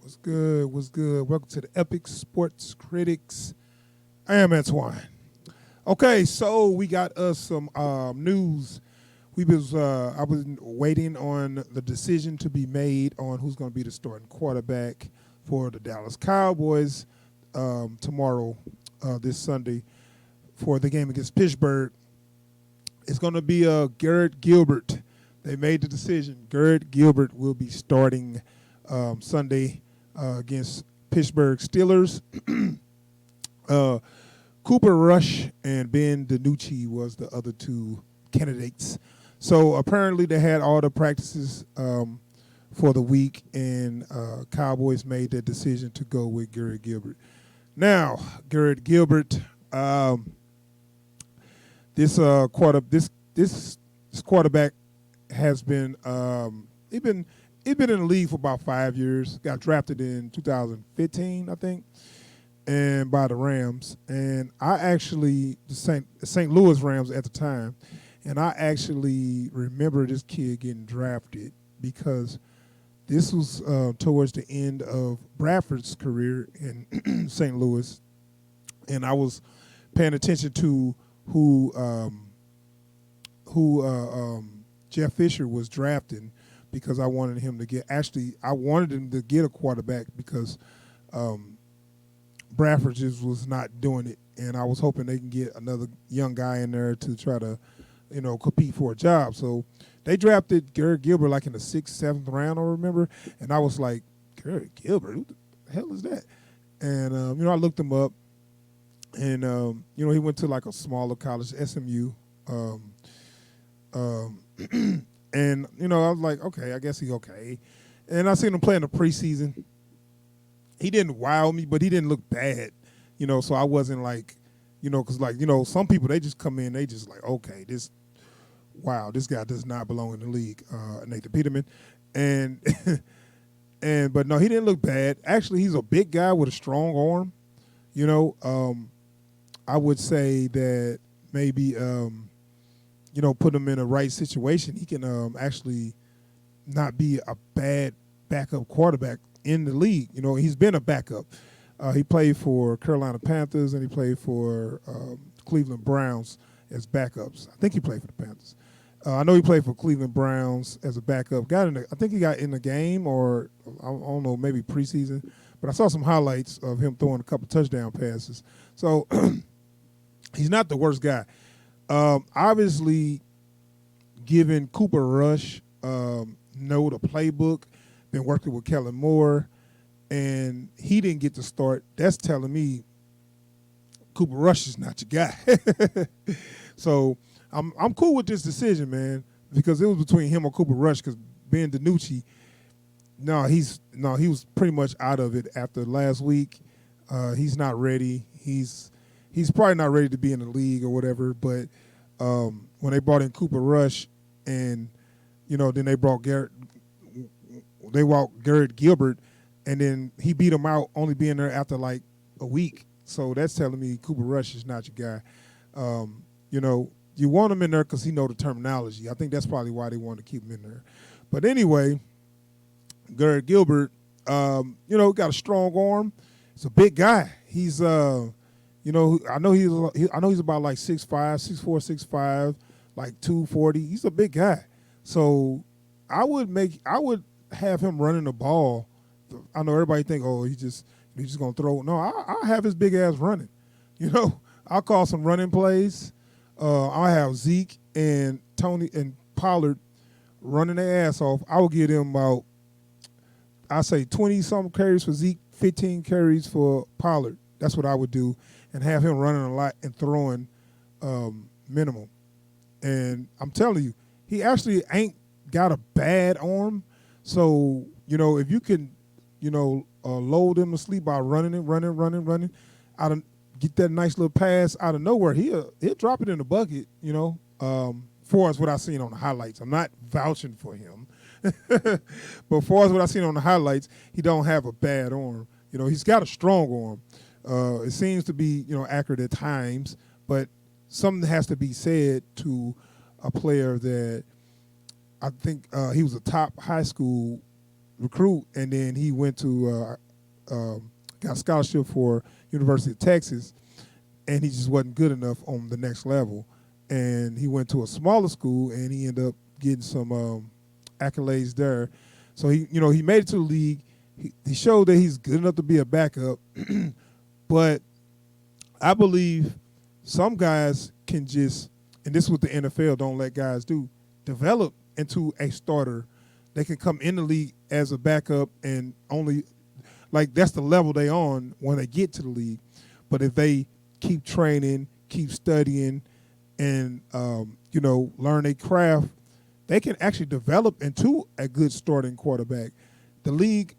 What's good? What's good? Welcome to the Epic Sports Critics. I am Antoine. Okay, so we got us some news. I was waiting on the decision to be made on who's going to be the starting quarterback for the Dallas Cowboys tomorrow, this Sunday, for the game against Pittsburgh. It's going to be Garrett Gilbert. They made the decision. Garrett Gilbert will be starting Sunday against Pittsburgh Steelers. Cooper Rush and Ben DiNucci was the other two candidates. So apparently they had all the practices for the week, and Cowboys made their decision to go with Garrett Gilbert. Now, Garrett Gilbert, this quarterback has been he's been in the league for about 5 years. Got drafted in 2015, I think, and by the Rams. And I actually the St. Louis Rams at the time, and I actually remember this kid getting drafted because this was towards the end of Bradford's career in St. Louis, and I was paying attention to who Jeff Fisher was drafting because I wanted him to get. Actually, I wanted him to get a quarterback because Bradford just was not doing it, and I was hoping they can get another young guy in there to try to, compete for a job. So they drafted Garrett Gilbert like in the 6th, 7th round, I remember, and I was like, Garrett Gilbert, who the hell is that? And I looked him up, and he went to like a smaller college, SMU. And, I was like, okay, I guess he's okay. And I seen him play in the preseason. He didn't wow me, but he didn't look bad, so I wasn't like, because some people, they just come in, they just like, okay, this guy does not belong in the league, Nathan Peterman. But no, he didn't look bad. Actually, he's a big guy with a strong arm. I would say that maybe, put him in a right situation, he can actually not be a bad backup quarterback in the league. He's been a backup. He played for Carolina Panthers and he played for Cleveland Browns as backups. I think he played for the Panthers. I know he played for Cleveland Browns as a backup. I think he got in the game, or I don't know, maybe preseason. But I saw some highlights of him throwing a couple touchdown passes. So he's not the worst guy. Obviously, giving Cooper Rush know the playbook, been working with Kellen Moore, and he didn't get to start. That's telling me Cooper Rush is not your guy. So I'm cool with this decision, man, because it was between him or Cooper Rush. Because Ben DiNucci, he was pretty much out of it after last week. He's not ready. He's probably not ready to be in the league or whatever. But when they brought in Cooper Rush, and then they brought Garrett Gilbert, and then he beat him out, only being there after like a week. So that's telling me Cooper Rush is not your guy. You want him in there because he know the terminology. I think that's probably why they want to keep him in there. But anyway, Garrett Gilbert, got a strong arm. He's a big guy. He's I know he's about like 6'5", 6'4", 6'5", like 240. He's a big guy. So I would have him running the ball. I know everybody think, oh, he's just gonna throw. No, I'll have his big ass running. I'll call some running plays. I'll have Zeke and Tony and Pollard running their ass off. I will give them about, I say 20-something carries for Zeke, 15 carries for Pollard. That's what I would do, and have him running a lot and throwing minimum. And I'm telling you, he actually ain't got a bad arm. So, if you can, lull them to sleep by running, out of get that nice little pass out of nowhere, he'll drop it in the bucket, far as what I've seen on the highlights. I'm not vouching for him. But far as what I've seen on the highlights, he don't have a bad arm. He's got a strong arm. It seems to be, accurate at times, but something has to be said to a player that I think he was a top high school recruit, and then he went to got a scholarship for University of Texas, and he just wasn't good enough on the next level. And he went to a smaller school, and he ended up getting some accolades there. So he made it to the league. He showed that he's good enough to be a backup, but I believe some guys can just, and this is what the NFL don't let guys do, develop into a starter. They can come in the league as a backup and only, like, that's the level they on when they get to the league. But if they keep training, keep studying, and learn a craft, they can actually develop into a good starting quarterback. The league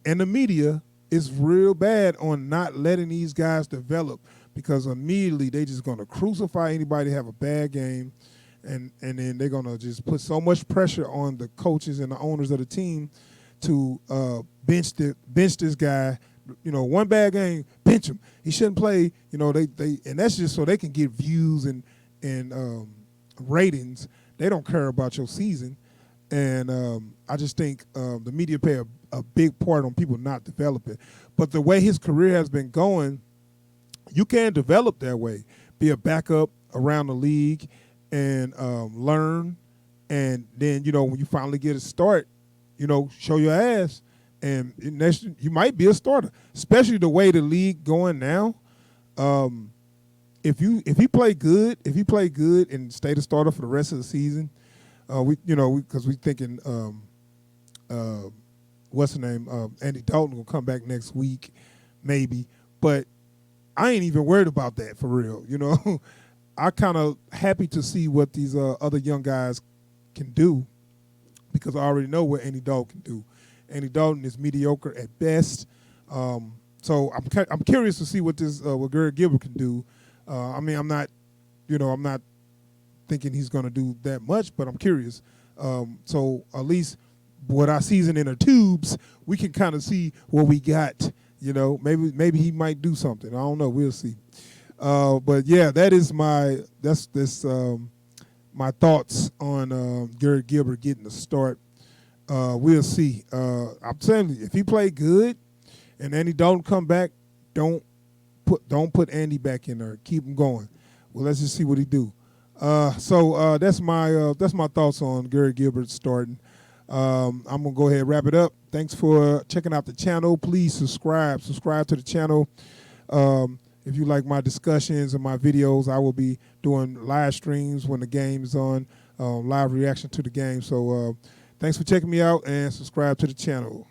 and the media is real bad on not letting these guys develop, because immediately they just going to crucify anybody that have a bad game, and then they're going to just put so much pressure on the coaches and the owners of the team to bench this guy. One bad game, bench him. He shouldn't play. They and that's just so they can get views and ratings. They don't care about your season, and I just think the media play a big part on people not developing. But the way his career has been going, you can develop that way. Be a backup around the league and learn, and then when you finally get a start, show your ass, and next you might be a starter. Especially the way the league going now. If he play good and stay the starter for the rest of the season, because we thinking what's the name, Andy Dalton will come back next week, maybe, but I ain't even worried about that for real. I kind of happy to see what these other young guys can do, because I already know what Andy Dalton can do. Andy Dalton is mediocre at best, so I'm curious to see what Garrett Gilbert can do. I'm not thinking he's going to do that much, but I'm curious. So at least what our season in our tubes, we can kind of see what we got. Maybe he might do something. I don't know. We'll see. But yeah, my thoughts on Garrett Gilbert getting the start. We'll see. I'm telling you, if he play good and Andy Dalton come back, don't put Andy back in there. Keep him going. Well, let's just see what he do. So that's my thoughts on Garrett Gilbert starting. I'm gonna go ahead and wrap it up. Thanks for checking out the channel. Please subscribe to the channel. If you like my discussions and my videos, I will be doing live streams when the game is on, live reaction to the game. So thanks for checking me out, and subscribe to the channel.